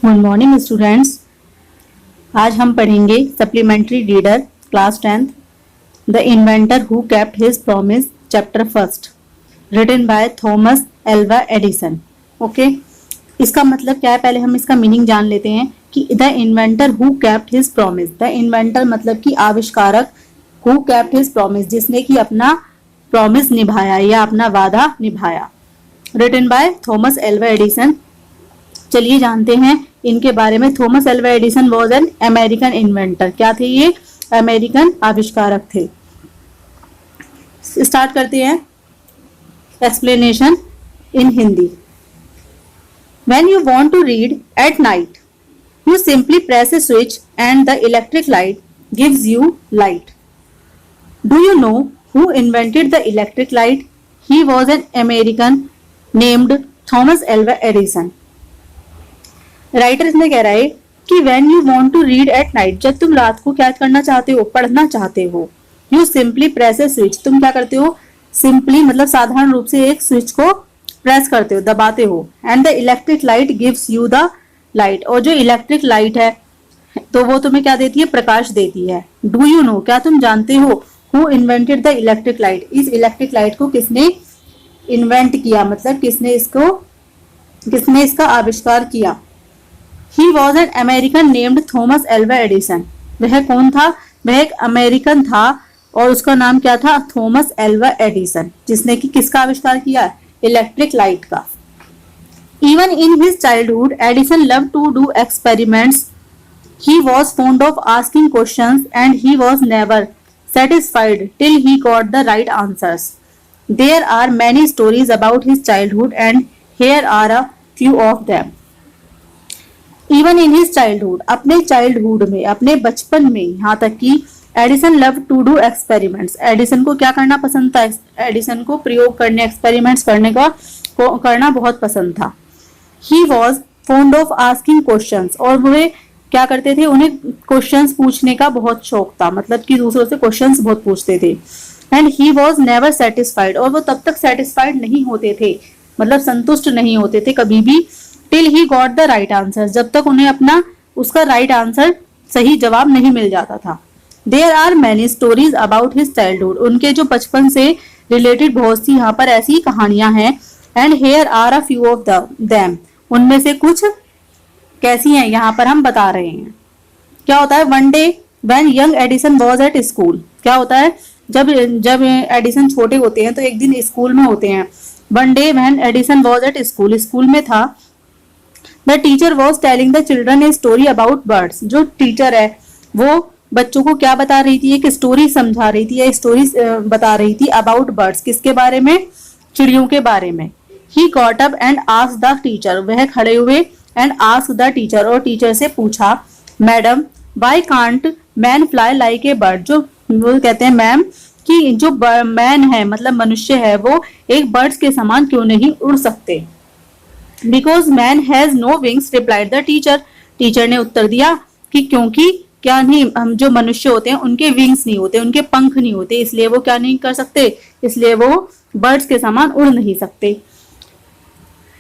Good morning students. आज हम पढ़ेंगे supplementary reader class 10th the inventor who kept his promise chapter first written by Thomas Alva Edison. Okay, इसका मतलब क्या है, पहले हम इसका मीनिंग जान लेते हैं कि the inventor who kept his promise. The inventor मतलब कि आविष्कारक, हु केप्ट हिज प्रॉमिस जिसने कि अपना प्रॉमिस निभाया या अपना वादा निभाया। Written by Thomas Alva Edison. चलिए जानते हैं इनके बारे में। Thomas Alva Edison was an American inventor. क्या थे ये? अमेरिकन आविष्कारक थे। स्टार्ट करते हैं explanation in Hindi. When you want to read at night, you simply press a switch and the electric light gives you light. Do you know who invented the electric light? He was an American named Thomas Alva Edison. Writer इसमें कह रहा है कि when you want to read at night, जब तुम रात को क्या करना चाहते हो, पढ़ना चाहते हो, you simply press A switch, तुम क्या करते हो, सिंपली मतलब साधारण रूप से एक स्विच को प्रेस करते हो, दबाते हो, and the electric light gives you the light, और जो इलेक्ट्रिक लाइट है तो वो तुम्हें क्या देती है, प्रकाश देती है। डू यू नो, क्या तुम जानते हो, who invented the electric light, इस इलेक्ट्रिक लाइट को किसने इन्वेंट किया, मतलब किसने इसका आविष्कार किया। He was an American named Thomas Alva Edison. वह कौन था? वह एक अमेरिकन था और उसका नाम क्या था? थॉमस एल्वा एडिसन, जिसने कि किसका आविष्कार किया? इलेक्ट्रिक लाइट का। Even in his childhood, Edison loved to do experiments. He was fond of asking questions and he was never satisfied till he got the right answers. There are many stories about his childhood and here are a few of them. Even in his childhood, अपने childhood में, अपने बचपन में, यहाँ तक कि Edison love to do experiments, Edison को क्या करना पसंद था, एडिसन को प्रयोग करने, एक्सपेरिमेंट्स करना बहुत पसंद था। ही was fond of asking questions, और वे क्या करते थे, उन्हें क्वेश्चंस पूछने का बहुत शौक था, मतलब कि दूसरों से क्वेश्चंस बहुत पूछते थे। And he was never satisfied, और वो तब तक सेटिस्फाइड नहीं होते थे, मतलब संतुष्ट नहीं होते थे कभी भी, till he got the right answer, जब तक उन्हें अपना उसका राइट आंसर, सही जवाब नहीं मिल जाता था। There are many stories about his childhood, उनके जो बचपन से रिलेटेड बहुत सी यहाँ पर ऐसी कहानियां हैं। And here are a few of them, उनमें से कुछ कैसी हैं यहाँ पर हम बता रहे हैं। क्या होता है, one day when young Edison was at school, क्या होता है, जब एडिसन छोटे होते हैं तो एक दिन स्कूल में होते हैं। One day when Edison was at school, school में था। The teacher was telling the children a story about birds. जो टीचर है वो बच्चों को क्या बता रही थी, एक स्टोरी समझा रही थी, या स्टोरी बता रही थी अबाउट बर्ड्स, किसके बारे में, चिड़ियों के बारे में। He got up and asked the teacher, वह खड़े हुए and asked the teacher, और टीचर से पूछा, madam why can't man fly like a bird, जो वो कहते हैं मैम कि जो मैन है मतलब मनुष्य है वो एक बर्ड्स के समान क्यों नहीं उड़ सकते। Because man has no wings, replied the teacher. Teacher ने उत्तर दिया कि क्योंकि क्या नहीं, हम जो मनुष्य होते हैं उनके विंग्स नहीं होते, उनके पंख नहीं होते, इसलिए वो क्या नहीं कर सकते, इसलिए वो बर्ड्स के समान उड़ नहीं सकते।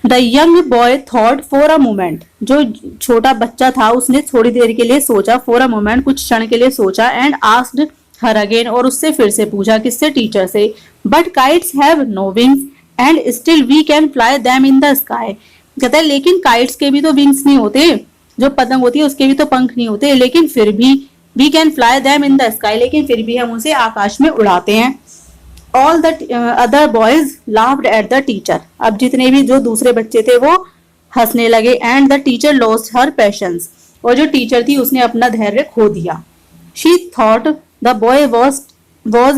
The young boy thought for a moment, जो छोटा बच्चा था उसने थोड़ी देर के लिए सोचा, for a moment कुछ क्षण के लिए सोचा, and asked her again, और उससे फिर से पूछा, किससे, टीचर से। But kites have no wings and still we can fly them in the sky. कहता है लेकिन काइट्स के भी तो विंग्स नहीं होते, जो पतंग होती है उसके भी तो पंख नहीं होते, लेकिन फिर भी we can fly them in the sky, लेकिन फिर भी हम उसे आकाश में उड़ाते हैं। All the other boys laughed at the teacher. अब जितने भी जो दूसरे बच्चे थे वो हंसने लगे। And the teacher lost her patience, और जो टीचर थी उसने अपना धैर्य खो दिया। She thought the boy was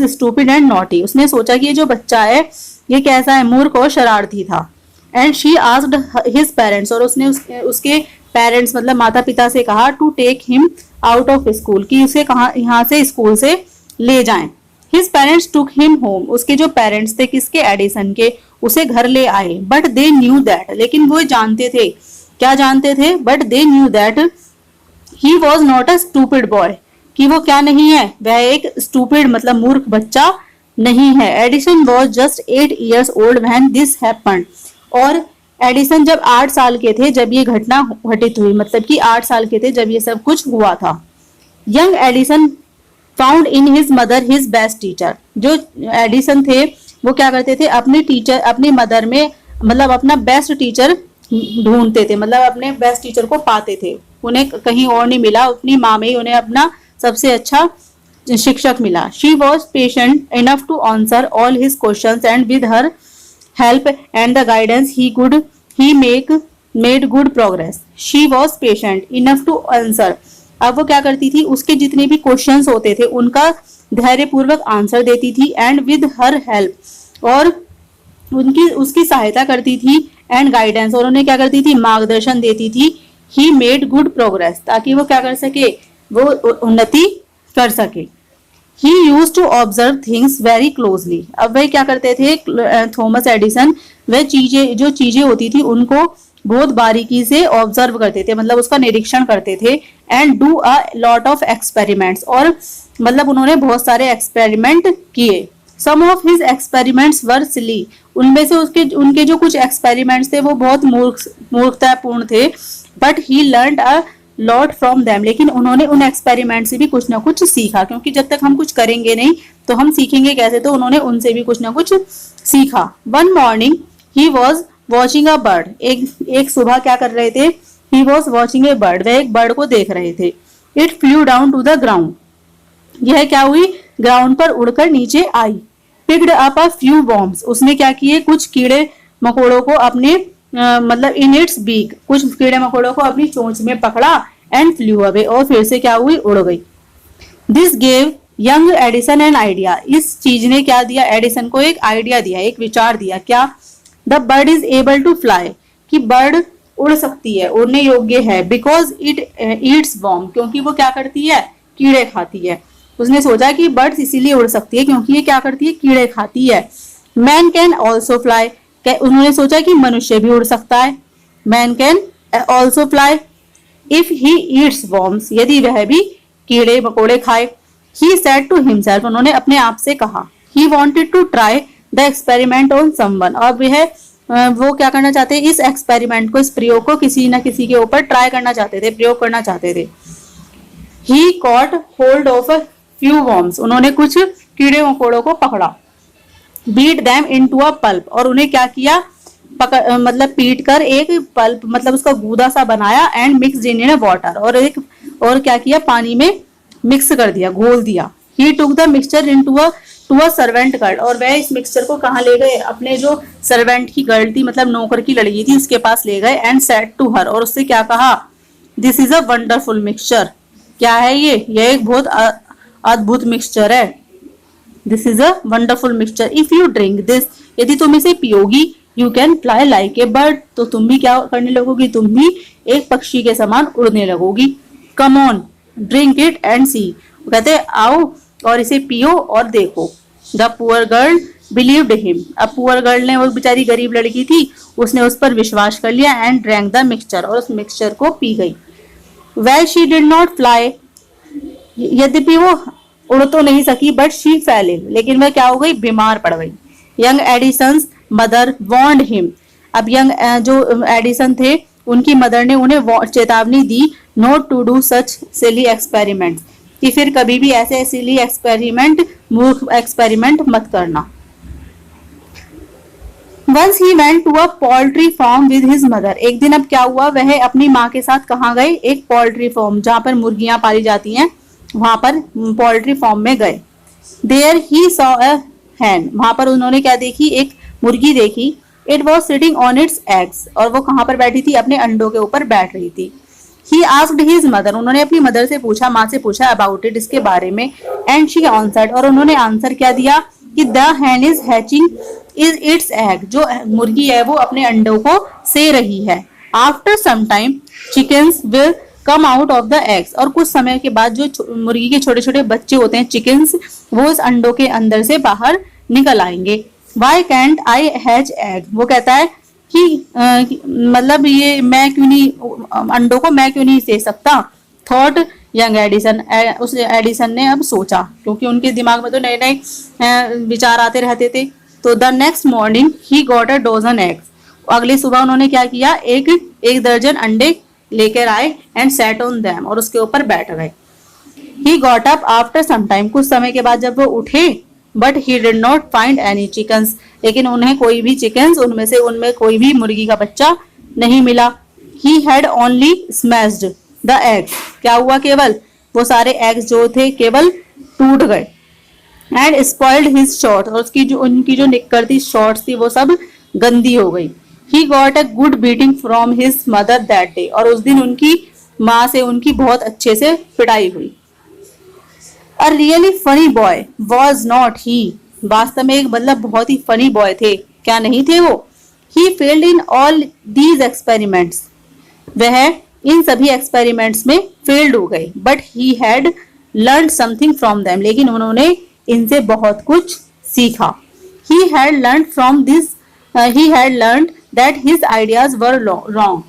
stupid and naughty. उसने सोचा कि ये जो बच्चा है ये कैसा है, मूर्ख और शरारती था। And she asked his parents, और उसने उसके पेरेंट्स मतलब माता पिता से कहा, to take him out of school, कि उसे कहा यहाँ से स्कूल से ले जाएं। His parents took him home, उसके जो पेरेंट्स थे किसके, एडिसन के, उसे घर ले आए। बट दे न्यू दैट, लेकिन वो जानते थे, क्या जानते थे, but they knew that he was not a stupid boy, कि वो क्या नहीं है, वह एक स्टूपिड मतलब मूर्ख बच्चा नहीं है। Edison was just 8 years old when this happened, और एडिसन जब 8 साल के थे जब ये घटना घटित हुई, मतलब कि 8 साल के थे जब ये सब कुछ हुआ था। Young Edison found in his mother his best teacher. जो एडिसन थे वो क्या करते थे, अपने टीचर, अपनी मदर में मतलब अपना बेस्ट टीचर ढूंढते थे, मतलब अपने बेस्ट टीचर को पाते थे। उन्हें कहीं और नहीं मिला, अपनी माँ में ही उन्हें अपना सबसे अच्छा शिक्षक मिला। She was patient enough to answer all his questions and with her help and the guidance he made good progress. She was patient enough to answer. अब वो क्या करती थी, उसके जितने भी क्वेश्चंस होते थे उनका धैर्यपूर्वक आंसर देती थी, एंड विद हर हेल्प, और उसकी सहायता करती थी, एंड गाइडेंस, और उन्हें क्या करती थी, मार्गदर्शन देती थी। ही मेड गुड प्रोग्रेस, ताकि वो क्या कर सके, वो उन्नति कर सके। He used to observe things very closely. अब वह क्या करते थे, थॉमस एडिसन, वह जो चीजें होती थी उनको बहुत बारीकी से ऑब्जर्व करते थे, मतलब उसका निरीक्षण करते थे। And do a lot of experiments, और मतलब उन्होंने बहुत सारे एक्सपेरिमेंट किए। सम ऑफ हिज एक्सपेरिमेंट्स वर सिली। उनमें से उनके जो कुछ एक्सपेरिमेंट्स थे वो बहुत मूर्खतापूर्ण थे। But he learn a lot from them. लेकिन उन्होंने उन एक्सपेरिमेंट से भी कुछ ना कुछ सीखा, क्योंकि जब तक हम कुछ करेंगे नहीं तो हम सीखेंगे कैसे, तो उन्होंने उनसे भी कुछ ना कुछ सीखा। One morning he was watching a bird. एक सुबह क्या कर रहे थे, he was watching a bird, वह एक बर्ड को देख रहे थे। It flew down to the ground. यह क्या हुई, ग्राउंड पर उड़कर नीचे आई। Picked up a few worms. उसने क्या किए, कुछ कीड़े मकोड़ों को अपने मतलब इन इट्स बीक, कुछ कीड़े मकोड़ों को अपनी चोंच में पकड़ा। एंड फ्लू अवे, और फिर से क्या हुई, उड़ गई। This gave young Edison an idea. इस चीज ने क्या दिया, एडिसन को एक आइडिया दिया, एक विचार दिया। क्या, the bird is able to fly, कि बर्ड उड़ सकती है, उड़ने योग्य है। बिकॉज इट ईट्स वॉर्म, क्योंकि वो क्या करती है, कीड़े खाती है। उसने सोचा कि बर्ड्स इसीलिए उड़ सकती है क्योंकि ये क्या करती है, कीड़े खाती है। Man can also fly. उन्होंने सोचा कि मनुष्य भी उड़ सकता है। Man can also fly if he eats worms, यदि वह भी कीड़े मकोड़े खाए। ही सेड टू हिमसेल्फ, उन्होंने अपने आप से कहा। He wanted to try the experiment on someone, और वो क्या करना चाहते हैं, इस एक्सपेरिमेंट को, इस प्रयोग को किसी न किसी के ऊपर ट्राई करना चाहते थे, प्रयोग करना चाहते थे। He caught hold of few worms, उन्होंने कुछ कीड़े मकोड़ों को पकड़ा। Beat them into a pulp, और उन्हें क्या किया, मतलब पीट कर एक पल्प, मतलब उसका गूदा सा बनाया। एंड मिक्स इन वाटर, और क्या किया, पानी में मिक्स कर दिया, घोल दिया। He took the mixture into a servant girl, और वह इस मिक्सचर को कहाँ ले गए, अपने जो सर्वेंट की गर्ल थी, मतलब नौकर की लड़की थी, उसके पास ले गए। एंड सेड टू हर, और उससे क्या कहा, this is a wonderful mixture. क्या है यह एक बहुत अद्भुत मिक्सचर है। This is a wonderful mixture. If you drink this, यदि तुम इसे पियोगी, you can fly like a bird, तो तुम भी क्या करने लगोगी, तुम भी एक पक्षी के समान उड़ने लगोगी। Come on drink it and see, कहते आओ और इसे पियो और देखो। The poor girl believed him. अब पुअर गर्ल ने, वो बेचारी गरीब लड़की थी, उसने उस पर विश्वास कर लिया। एंड ड्रैंक द मिक्सचर, और उस मिक्सचर को पी गई। Well she did not fly, यद्यपि वो उड़ तो नहीं सकी, बट शी फेल इल, लेकिन वह क्या हो गई, बीमार पड़ गई। Young Edison's mother warned him. अब यंग जो एडिसन थे, उनकी मदर ने उन्हें चेतावनी दी, not to do such silly experiment, कि फिर कभी भी ऐसे सिली एक्सपेरिमेंट, मूर्ख एक्सपेरिमेंट मत करना। Once he went to a poultry farm with his mother. एक दिन अब क्या हुआ, वह अपनी माँ के साथ कहाँ गए, एक पोल्ट्री फार्म, जहां पर मुर्गियां पाली जाती हैं, वहां पर पोल्ट्री फार्म में गए। देयर ही सॉ अ हैन, वहां पर उन्होंने क्या देखी, एक मुर्गी देखी। It was sitting on it's eggs, और वो कहाँ पर बैठी थी, अपने अंडों के ऊपर बैठ रही थी। ही आस्क्ड हिज मदर, उन्होंने अपनी मदर से पूछा, माँ से पूछा, अबाउट इट, इसके बारे में। एंड शी आंसर्ड, और उन्होंने आंसर क्या दिया, कि the Hahn is hatching is it's egg, जो मुर्गी है वो अपने अंडों को से रही है। After some time chickens will come out of the eggs, और कुछ समय के बाद जो मुर्गी के छोटे छोटे बच्चे होते हैं, चिकन्स, वो इस अंडों के अंदर से बाहर निकल आएंगे। Why can't I hatch egg, वो कहता है कि मतलब ये मैं क्यों नहीं, अंडों को मैं क्यों नहीं दे सकता। थॉट यंग एडिसन, उस एडिसन ने अब सोचा, क्योंकि उनके दिमाग में तो नए नए विचार आते रहते थे। तो the next morning he got a dozen eggs, अगली सुबह उन्होंने क्या किया, एक दर्जन अंडे लेकर आए एंड सेट ऑन देम, और उसके ऊपर बैठ गए। He got up after some time, कुछ समय के बाद जब वो उठे, but he did not find any chickens, लेकिन उन्हें कोई भी चिकन्स उनमें कोई भी मुर्गी का बच्चा नहीं मिला। He had only smashed the eggs, क्या हुआ, केवल वो सारे एग्स जो थे केवल टूट गए। एंड स्पॉइल्ड हिज शॉर्ट, और उनकी जो निक्कर थी, शॉर्ट्स थी, वो सब गंदी हो गई। He got a good beating from his mother that day, और उस दिन उनकी माँ से उनकी बहुत अच्छे से पिटाई हुई। A really funny boy was not ही, वास्तव में एक मतलब बहुत ही फनी बॉय थे, क्या नहीं थे वो। He failed in all these experiments, वह इन सभी एक्सपेरिमेंट्स में फेल्ड हो गए। But he had learn something from them, लेकिन उन्होंने इनसे बहुत कुछ सीखा। He had learn from this, he had learn that his ideas were wrong,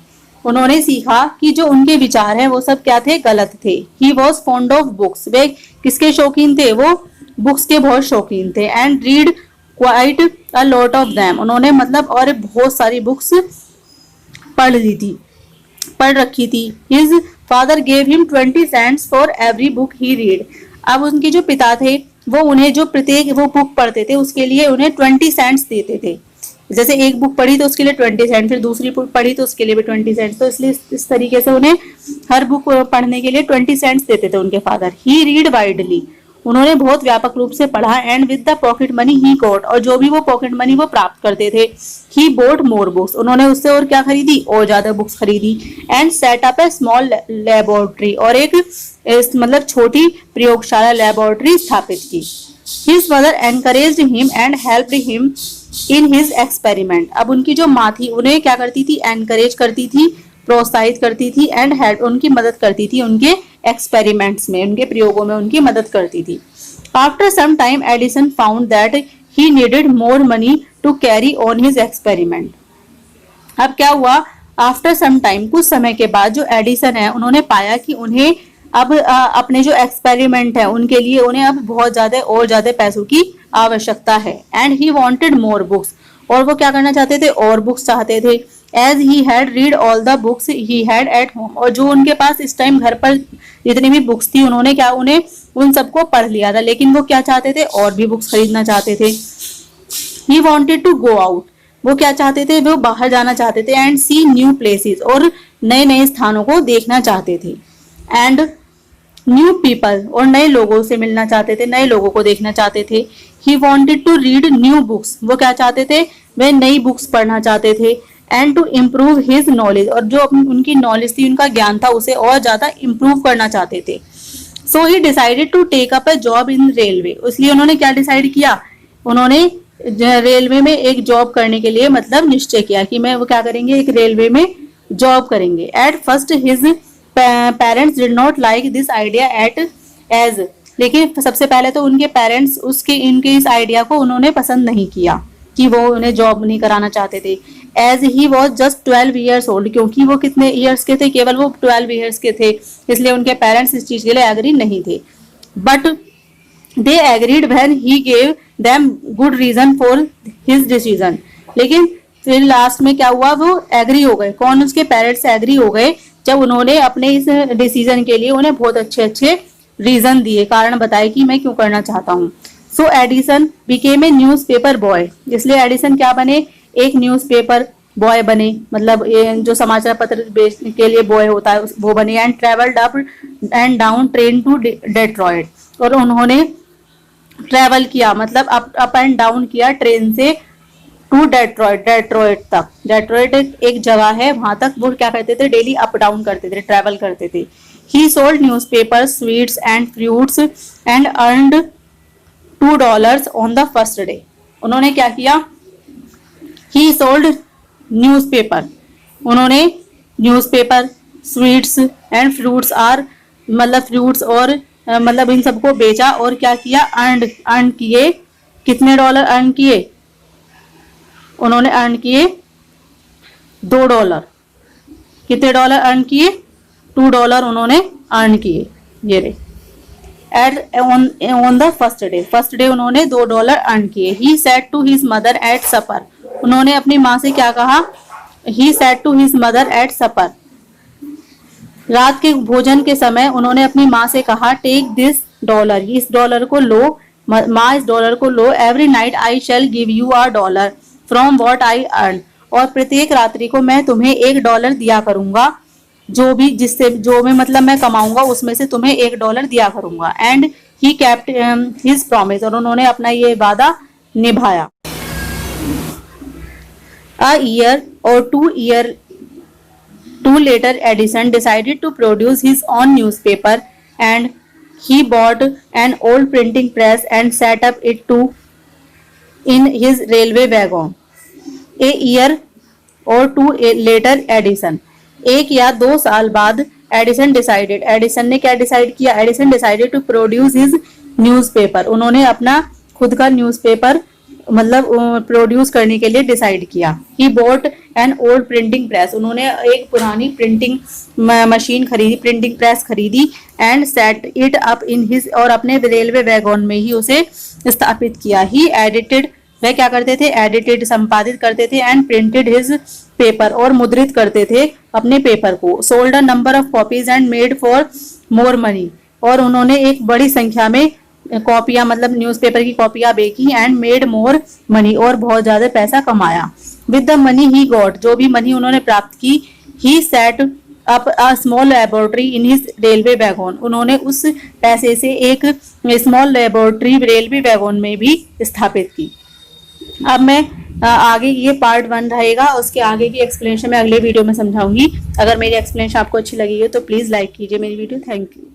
उन्होंने सीखा कि जो उनके विचार हैं वो सब क्या थे, गलत थे। He was fond of books, वे किसके शौकीन थे, वो बुक्स के बहुत शौकीन थे। And read quite a lot of them, उन्होंने मतलब और बहुत सारी बुक्स पढ़ रखी थी। His father gave him 20 cents for every book he read, अब उनके जो पिता थे वो उन्हें जो प्रत्येक वो बुक पढ़ते थे उसके लिए उन्हें 20 सेंट्स देते थे। जैसे एक बुक पढ़ी तो उसके लिए 20 सेंट, फिर दूसरी बुक पढ़ी तो उसके लिए भी 20 सेंट, तो इसलिए इस तरीके से उन्हें हर बुक पढ़ने के लिए 20 सेंट्स देते थे उनके फादर। ही रीड वाइडली, उन्होंने बहुत व्यापक रूप से पढ़ा। And with the pocket money he got, और जो भी वो पॉकेट मनी वो प्राप्त करते थे, ही बोट मोर बुक्स, उन्होंने उससे और क्या खरीदी, और ज्यादा बुक्स खरीदी। And set up A small laboratory, और एक मतलब छोटी प्रयोगशाला लेबोरेटरी स्थापित की। His mother encouraged him and helped him in his experiment, अब उनकी जो माँ थी उन्हें क्या करती थी, एनकरेज करती थी, प्रोत्साहित करती थी। एंड हेल्प, उनकी मदद करती थी, उनके एक्सपेरिमेंट्स में, उनके प्रयोगों में उनकी मदद करती थी। After some time Edison found that he needed more money to carry on his experiment, अब क्या हुआ, आफ्टर सम टाइम, कुछ समय के बाद जो एडिसन है उन्होंने पाया कि उन्हें अब अपने जो एक्सपेरिमेंट है उनके लिए उन्हें अब बहुत ज्यादा और ज्यादा पैसों की आवश्यकता है। And he wanted more books, और वो क्या करना चाहते थे, और बुक्स चाहते थे। As he had read all the books he had at home, और जो उनके पास इस टाइम घर पर जितनी भी बुक्स थी उन्होंने क्या उन्हें उन सबको पढ़ लिया था, लेकिन वो क्या चाहते थे, और भी बुक्स खरीदना चाहते थे। He wanted to go out, वो क्या चाहते थे, वो बाहर जाना चाहते थे। एंड सी न्यू प्लेसेस, और नए नए स्थानों को देखना चाहते थे। एंड न्यू पीपल, और नए लोगों से मिलना चाहते थे, नए लोगों को देखना चाहते थे। He wanted to read new books, वो क्या चाहते थे, वे नई बुक्स पढ़ना चाहते थे। And to improve his knowledge, और जो उनकी नॉलेज थी, उनका ज्ञान था, उसे और ज्यादा इम्प्रूव करना चाहते थे। So he decided to take up a job in railway, इसलिए उन्होंने क्या डिसाइड किया, उन्होंने रेलवे में एक जॉब करने के लिए मतलब निश्चय किया कि मैं वो क्या करेंगे, एक रेलवे में जॉब करेंगे। At first his parents did not like this idea at age, लेकिन सबसे पहले तो उनके पेरेंट्स इनके इस आइडिया को उन्होंने पसंद नहीं किया कि वो उन्हें जॉब नहीं कराना चाहते थे। As he was just 12 years old, क्योंकि वो कितने ईयर्स के थे, केवल वो 12 ईयर्स के थे, इसलिए उनके पेरेंट्स इस चीज के लिए एग्री नहीं थे। But they agreed when he gave them good reason for his decision, लेकिन फिर लास्ट में क्या हुआ, वो एग्री हो गए, कौन, उसके पेरेंट्स एग्री हो गए जब उन्होंने अपने इस डिसीजन के लिए उन्हें बहुत अच्छे अच्छे रीजन दिए, कारण बताए कि मैं क्यों करना चाहता हूँ। So Edison became a newspaper boy, इसलिए एडिसन क्या बने, एक न्यूज़पेपर बॉय बने, मतलब जो समाचार पत्र बेचने के लिए बॉय होता है वो बने। And travelled up and down train to Detroit, और उन्होंने ट्रेवल किया, मतलब अप एंड डाउन किया ट्रेन से टू डेट्रॉयट तक। डेट्रॉयट एक जगह है, वहां तक वो क्या करते थे, डेली अप डाउन करते थे, ट्रेवल करते थे। He sold newspaper, sweets and fruits and earned $2 on the first day, उन्होंने क्या किया, ही सोल्ड न्यूज़पेपर, उन्होंने न्यूज़पेपर, स्वीट्स एंड फ्रूट्स आर मतलब फ्रूट्स और मतलब इन सबको बेचा, और क्या किया, अर्न किए, कितने डॉलर अर्न किए, उन्होंने अर्न किए $2, कितने डॉलर अर्न किए, $2 उन्होंने अर्न किए, ये रे। At on the first day उन्होंने $2 अर्न किए। He said to his mother at supper, उन्होंने अपनी माँ से क्या कहा, he said to his mother at supper. रात के भोजन के समय उन्होंने अपनी माँ से कहा, टेक दिस डॉलर, इस डॉलर को लो, माँ इस डॉलर को लो, every night I shall give you a dollar from what I earn, और प्रत्येक रात्रि को मैं तुम्हें $1 दिया करूंगा, जो भी मतलब मैं कमाऊंगा उसमें से तुम्हें $1 दिया करूंगा। And he kept his promise, और उन्होंने अपना ये वादा निभाया। A year or 2 year Two later, Edison decided to produce his own newspaper, and he bought an old printing press and set up it in his railway wagon. A year or two later, Edison, 1 या 2 साल बाद Edison ने क्या decide किया? Edison decided to produce his newspaper, उन्होंने अपना खुद का न्यूज़पेपर मतलब प्रोड्यूस करने के लिए डिसाइड किया। He bought an old printing press, उन्होंने एक पुरानी प्रिंटिंग मशीन खरीदी, प्रिंटिंग प्रेस खरीदी, and set it up in his, और अपने रेलवे वैगन में ही उसे स्थापित किया। ही एडिटेड, वह क्या करते थे? एडिटेड, संपादित करते थे, एंड प्रिंटेड हिज पेपर, और मुद्रित करते थे अपने पेपर को। Sold a number of copies and made for more money, और उन्होंने एक बड़ी संख्या में कॉपियां मतलब न्यूज़पेपर की कॉपियां बेची, एंड मेड मोर मनी, और बहुत ज्यादा पैसा कमाया। With the money he got, जो भी मनी उन्होंने प्राप्त की, he set up a small laboratory in his railway wagon, उन्होंने उस पैसे से एक स्मॉल लेबोरेटरी रेलवे वैगन में भी स्थापित की। अब मैं आगे ये पार्ट 1 रहेगा, उसके आगे की एक्सप्लेनेशन मैं अगले वीडियो में समझाऊंगी। अगर मेरी एक्सप्लेनेशन आपको अच्छी लगी है तो प्लीज लाइक कीजिए मेरी वीडियो। Thank you.